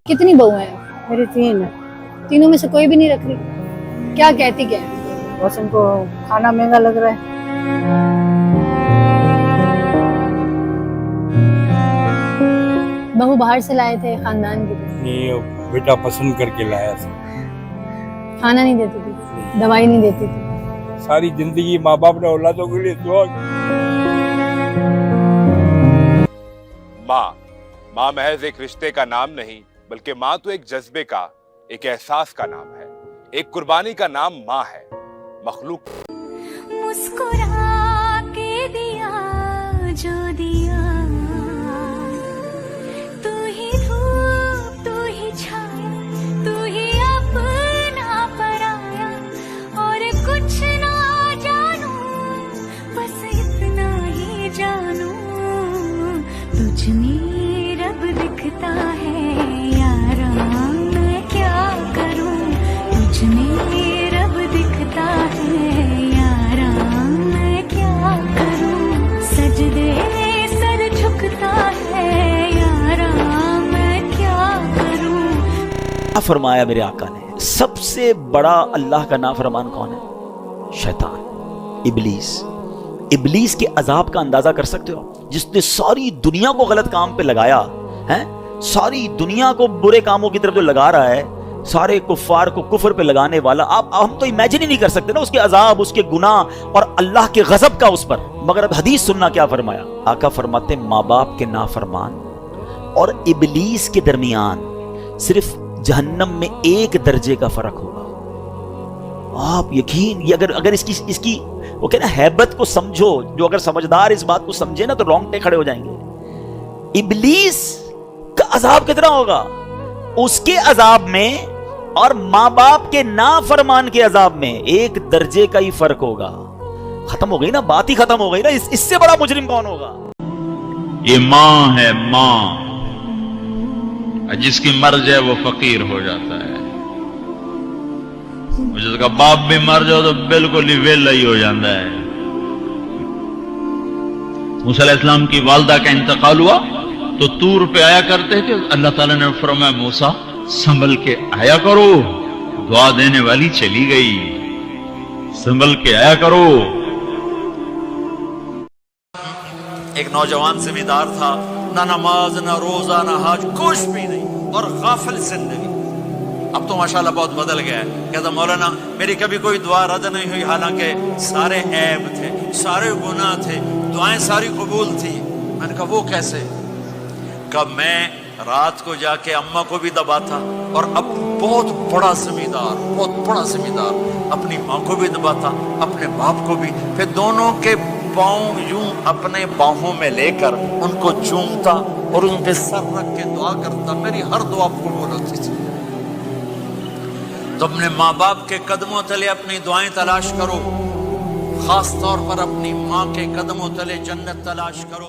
کتنی بہو ہیں؟ میری 3 ہے. تینوں میں سے کوئی بھی نہیں رکھ رہی؟ کیا کہتی کیا ہے؟ بس ان کو کھانا مہنگا لگ رہا ہے. بہو باہر سے لائے تھے خاندان کی؟ نہیں بیٹا پسند کر کے لایا تھا. کھانا نہیں دیتی تھی، دوائی نہیں دیتی تھی؟ ساری زندگی ماں باپ نے اولادوں کے لیے دعا کی. ماں محض ایک رشتے کا نام نہیں بلکہ ماں تو ایک جذبے کا، ایک احساس کا نام ہے، ایک قربانی کا نام ماں ہے. مخلوق مسکرا کے دیا جو دیا، تو ہی دھوپ تو ہی چھایا، تو ہی اپنا پرایا، اور کچھ نہ جانوں بس اتنا ہی جانوں، تجھ میں رب دکھتا ہے یارا، میں کیا کروں، تجھ میں رب دکھتا ہے یارا، میں کیا کروں، سجدے میں سر جھکتا ہے یارا، میں کیا کروں. فرمایا میرے آقا نے سب سے بڑا اللہ کا نافرمان کون ہے؟ شیطان، ابلیس. ابلیس کے عذاب کا اندازہ کر سکتے ہو؟ جس نے ساری دنیا کو غلط کام پہ لگایا ہے، ساری دنیا کو برے کاموں کی طرف جو لگا رہا ہے، سارے کفار کو کفر پہ لگانے والا. ہم تو امیجن ہی نہیں کر سکتے نا اس کے عذاب، اس کے گناہ اور اللہ کے غضب کا اس پر. مگر اب حدیث سننا کیا فرمایا. آقا فرماتے ماں باپ کے نافرمان اور ابلیس کے درمیان صرف جہنم میں 1 درجے کا فرق ہوگا. آپ یقین یہ اگر اس کی وہ کہنا ہیبت کو سمجھو، جو اگر سمجھدار اس بات کو سمجھے نا تو رونگٹے کھڑے ہو جائیں گے. ابلیس کا عذاب کتنا ہوگا؟ اس کے عذاب میں اور ماں باپ کے نافرمان کے عذاب میں 1 درجے کا ہی فرق ہوگا. ختم ہو گئی نا بات، ہی ختم ہو گئی نا. اس سے بڑا مجرم کون ہوگا؟ یہ ماں ہے، ماں جس کی مر جائے وہ فقیر ہو جاتا ہے، جس کا باپ بھی مر جاؤ تو بالکل ہی ویلا ہی ہو جاتا ہے. موسیٰ علیہ السلام کی والدہ کا انتقال ہوا تو طور پہ آیا کرتے تھے. اللہ تعالیٰ نے فرمایا موسیٰ سنبھل کے آیا کرو، دعا دینے والی چلی گئی، سنبھل کے آیا کرو. ایک نوجوان زمیندار تھا، نہ نماز نہ روزہ نہ حج، کچھ بھی نہیں، اور غافل زندگی. اب تو ماشاءاللہ بہت بدل گیا ہے. کہتا مولانا میری کبھی کوئی دعا رد نہیں ہوئی، حالانکہ سارے عیب تھے، سارے گناہ تھے، دعائیں ساری قبول تھی. میں نے کہا وہ کیسے؟ کہ میں رات کو جا کے اماں کو بھی دباتا اور اب بہت بڑا زمیندار اپنی ماں کو بھی دباتا، اپنے باپ کو بھی، پھر دونوں کے پاؤں یوں اپنے باہوں میں لے کر ان کو چومتا اور ان پہ سر رکھ کے دعا کرتا. میری ہر دعا قبول ہوتی تھی. تو اپنے ماں باپ کے قدموں تلے اپنی دعائیں تلاش کرو، خاص طور پر اپنی ماں کے قدموں تلے جنت تلاش کرو.